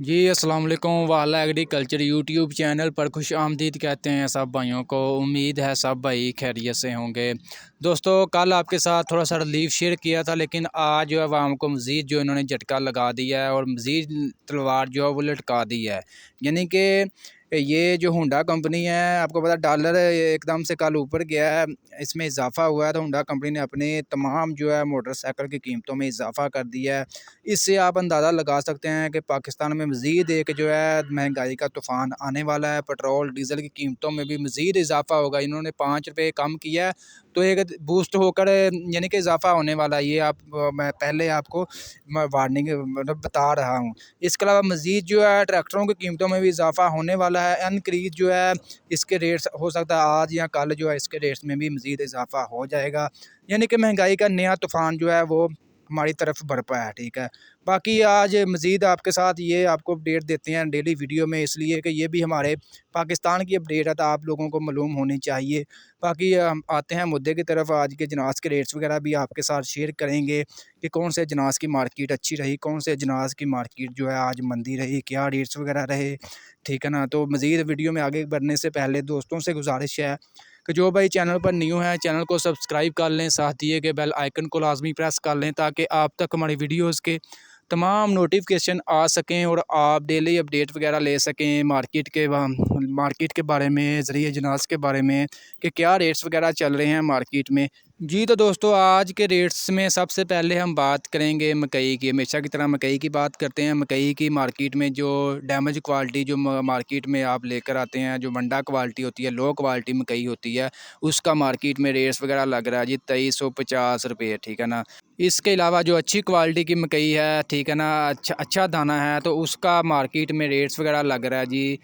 जी अस्सलाम वालेकुम। वाला एग्रीकल्चर यूट्यूब चैनल पर खुश आमदीद कहते हैं सब भाइयों को। उम्मीद है सब भाई खैरियत से होंगे। दोस्तों कल आपके साथ थोड़ा सा रिलीफ शेयर किया था, लेकिन आज जो है आवाम को मज़ीद जो इन्होंने झटका लगा दिया है और मज़ीद तलवार जो है वो लटका दी है। यानी कि ये जो होंडा कंपनी है, आपको पता डॉलर एकदम से कल ऊपर गया है, इसमें इजाफा हुआ है, तो होंडा कंपनी ने अपने तमाम जो है मोटरसाइकिल की कीमतों में इजाफा कर दिया है। इससे आप अंदाज़ा लगा सकते हैं कि पाकिस्तान में मज़ीद एक जो है महंगाई का तूफ़ान आने वाला है। पेट्रोल डीज़ल की कीमतों में भी मज़ीद इजाफा होगा। इन्होंने 5 रुपये कम किया है, तो एक बूस्ट होकर यानी कि इजाफा होने वाला है। ये मैं पहले आपको वार्निंग मतलब बता रहा हूँ। इसके अलावा मज़ीद जो है ट्रैक्टरों की कीमतों में भी इजाफा होने वाला है। इनक्रीज़ जो है इसके रेट्स हो सकता है आज या कल जो है इसके रेट्स में भी मज़ीद इजाफा हो जाएगा। यानी कि महंगाई का नया तूफ़ान जो है वो हमारी तरफ बरपा है। ठीक है, बाकी आज मज़ीद आपके साथ ये आपको अपडेट देते हैं डेली वीडियो में, इसलिए कि ये भी हमारे पाकिस्तान की अपडेट है तो आप लोगों को मालूम होनी चाहिए। बाकी हम आते हैं मुद्दे की तरफ। आज के जनाज़ के रेट्स वगैरह भी आपके साथ शेयर करेंगे कि कौन से जनाज़ की मार्केट अच्छी रही, कौन से जनाज़ की मार्केट जो है आज मंदी रही, क्या रेट्स वगैरह रहे। ठीक है ना, तो मज़ीद वीडियो में आगे बढ़ने से पहले दोस्तों से गुजारिश है कि जो भाई चैनल पर न्यू है चैनल को सब्सक्राइब कर लें, साथ दिए के बेल आइकन को लाजमी प्रेस कर लें ताकि आप तक हमारी वीडियोस के तमाम नोटिफिकेशन आ सकें और आप डेली अपडेट वगैरह ले सकें मार्केट के बारे में, ज़रिए जनाज़ के बारे में कि क्या रेट्स वगैरह चल रहे हैं मार्केट में। जी तो दोस्तों आज के रेट्स में सबसे पहले हम बात करेंगे मकई की। हमेशा की तरह मकई की बात करते हैं। मकई की मार्केट में जो डैमेज क्वालिटी जो मार्केट में आप लेकर आते हैं, जो मंडा क्वालिटी होती है, लो क्वालिटी मकई होती है, उसका मार्केट में रेट्स वगैरह लग रहा है जी 2350 रुपये। ठीक है ना, इसके अलावा जो अच्छी क्वालिटी की मकई है, ठीक है ना, अच्छा दाना है, तो उसका मार्केट में रेट्स वगैरह लग रहा है जी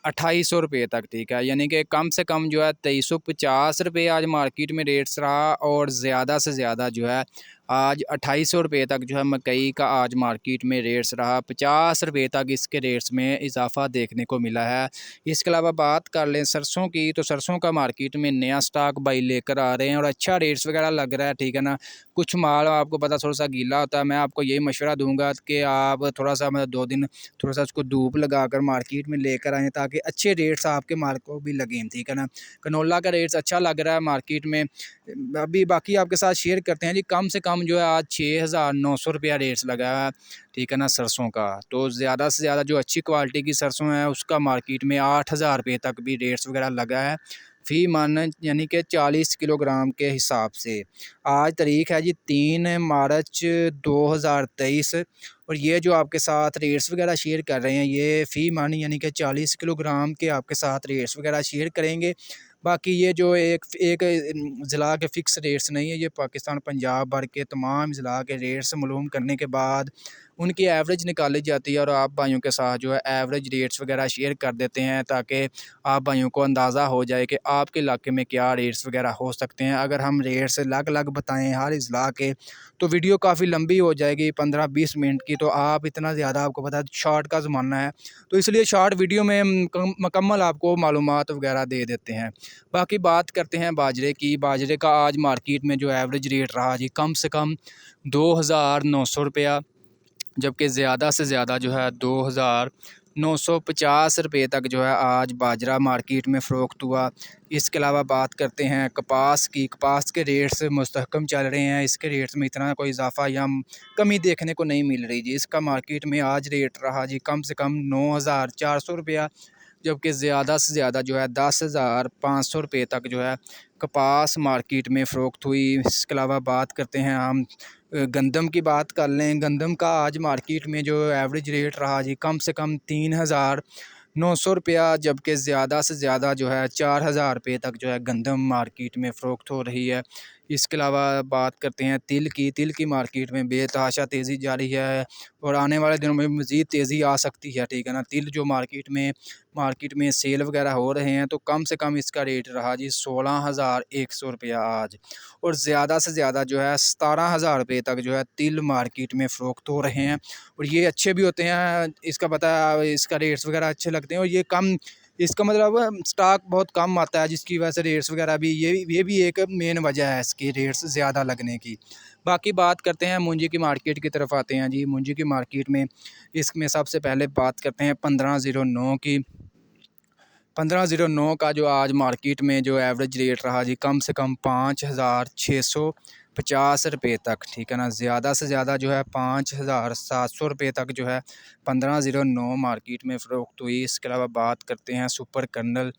2800 रुपये तक। ठीक है, यानी कि कम से कम जो है 2350 रुपये आज मार्केट में रेट्स रहा और ज़्यादा से ज़्यादा जो है आज 2800 रुपये तक जो है मकई का आज मार्केट में रेट्स रहा। 50 रुपये तक इसके रेट्स में इजाफा देखने को मिला है। इसके अलावा बात कर लें सरसों की, तो सरसों का मार्केट में नया स्टॉक भाई लेकर आ रहे हैं और अच्छा रेट्स वगैरह लग रहा है। ठीक है ना, कुछ माल आपको पता थोड़ा सा गीला होता है, मैं आपको यही मशवरा दूंगा कि आप थोड़ा सा मतलब 2 दिन थोड़ा सा उसको धूप लगाकर मार्केट में लेकर आएँ ताकि अच्छे रेट्स आपके माल को भी लगें। ठीक है ना, कनोला का रेट्स अच्छा लग रहा है मार्केट में। अभी बाकी आपके साथ शेयर करते हैं जी। कम से कम जो है आज 6900 रुपया रेट्स लगा है। ठीक है ना, सरसों का तो ज़्यादा से ज़्यादा जो अच्छी क्वालिटी की सरसों है उसका मार्केट में 8000 रुपये तक भी रेट्स वगैरह लगा है फ़ी मन, यानी कि 40 किलोग्राम के हिसाब से। आज तारीख है जी 3 मार्च 2023 और ये जो आपके साथ रेट्स वगैरह शेयर कर रहे हैं ये फ़ी मन यानी कि 40 किलोग्राम के आपके साथ रेट्स वगैरह शेयर करेंगे। बाकी ये जो एक एक ज़िला के फ़िक्स रेट्स नहीं है, ये पाकिस्तान पंजाब भर के तमाम ज़िला के रेट्स मालूम करने के बाद उनकी एवरेज निकाली जाती है और आप भाइयों के साथ जो है एवरेज रेट्स वगैरह शेयर कर देते हैं ताकि आप भाइयों को अंदाज़ा हो जाए कि आपके इलाके में क्या रेट्स वगैरह हो सकते हैं। अगर हम रेट्स अलग अलग बताएं हर ज़िला के तो वीडियो काफ़ी लंबी हो जाएगी, 15-20 मिनट की, तो आप इतना ज़्यादा आपको पता है शॉर्ट का ज़माना है, तो इसलिए शॉर्ट वीडियो में मुकम्मल आपको मालूमात वगैरह दे देते हैं। बाकी बात करते हैं बाजरे की। बाजरे का आज मार्केट में जो एवरेज रेट रहा जी कम से कम 2900 रुपया, जबकि ज़्यादा से ज़्यादा जो है 2950 रुपये तक जो है आज बाजरा मार्केट में फ़रोख्त हुआ। इसके अलावा बात करते हैं कपास की। कपास के रेट्स मुस्तहकम चल रहे हैं, इसके रेट्स में इतना कोई इजाफा या कमी देखने को नहीं मिल रही जी। इसका मार्केट में आज रेट रहा जी कम से कम 9400 रुपया, जबकि ज़्यादा से ज़्यादा जो है 10,500 रुपये तक जो है कपास मार्केट में फ़रोख्त हुई। इसके अलावा बात करते हैं हम गंदम की। बात कर लें गंदम का आज मार्केट में जो एवरेज रेट रहा जी कम से कम 3900 रुपया, जबकि ज़्यादा से ज़्यादा जो है 4000 रुपये तक जो है गंदम मार्केट में फ़रोख्त हो रही है। इसके अलावा बात करते हैं तिल की। तिल की मार्केट में बेतहाशा तेज़ी जारी है और आने वाले दिनों में मज़ीद तेज़ी आ सकती है। ठीक है ना, तिल जो मार्केट में सेल वगैरह हो रहे हैं तो कम से कम इसका रेट रहा जी 16,100 रुपया आज, और ज़्यादा से ज़्यादा जो है 17,000 रुपये तक जो है तिल मार्केट में फ़रोख्त हो रहे हैं और ये अच्छे भी होते हैं। इसका पता है, इसका रेट्स वगैरह अच्छे लगते हैं और ये कम, इसका मतलब स्टॉक बहुत कम आता है जिसकी वजह से रेट्स वगैरह भी ये भी एक मेन वजह है इसके रेट्स ज़्यादा लगने की। बाकी बात करते हैं मुंजी की मार्केट की तरफ आते हैं जी। मुंजी की मार्केट में इसमें सबसे पहले बात करते हैं 1509 की। 1509 का जो आज मार्केट में जो एवरेज रेट रहा जी, कम से कम 5,650 रुपये तक, ठीक है ना। ज़्यादा से ज़्यादा जो है 5,700 रुपये तक जो है 1509 मार्केट में फ़रोख्त हुई। इसके अलावा बात करते हैं सुपर कर्नल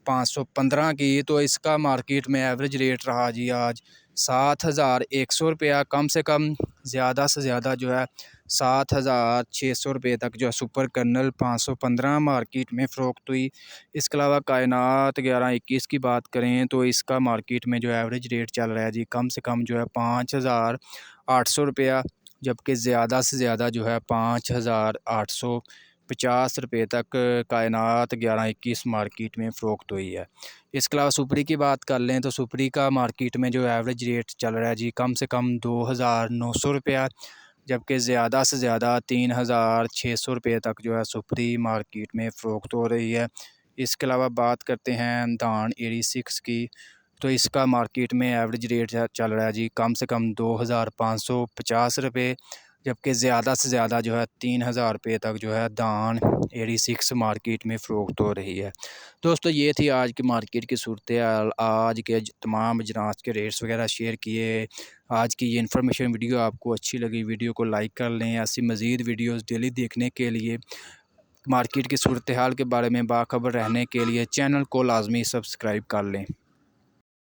515 की, तो इसका मार्केट में एवरेज रेट रहा जी आज 7,100 रुपया, कम से कम ज़्यादा से ज़्यादा जो है 7,600 रुपये तक जो है सुपर कर्नल 515 मार्केट में फ़रोख्त हुई। इसके अलावा कायनात 1121 की बात करें तो इसका मार्केट में जो एवरेज रेट चल रहा है जी, कम से कम जो है 5,800 रुपया, जबकि ज़्यादा से ज़्यादा जो है 5,850 रुपये तक कायनात 1121 मार्केट में फ़रोख्त हुई है। इसके अलावा सुपरी की बात कर लें तो सुपरी का मार्केट में जो एवरेज रेट चल रहा है जी, कम से कम 2,900 रुपया, जबकि ज़्यादा से ज़्यादा 3,600 रुपये तक जो है सुपरी मार्केट में फ़रोख्त हो रही है। इसके अलावा बात करते हैं धान 86 की, तो इसका मार्केट में एवरेज रेट चल रहा है जी, कम से कम 2,550 रुपये, जबकि ज़्यादा से ज़्यादा जो है 3,000 रुपये तक जो है धान 86 मार्केट में फ़रोख्त हो रही है। दोस्तों ये थी आज की मार्केट की सूरत हाल। आज के तमाम अजनास के रेट्स वगैरह शेयर किए। आज की ये इन्फॉर्मेशन वीडियो आपको अच्छी लगी, वीडियो को लाइक कर लें। ऐसी मज़ीद वीडियोज़ डेली देखने के लिए, मार्केट की सूरत हाल के बारे में बाखबर रहने के लिए चैनल को लाजमी सब्सक्राइब कर लें।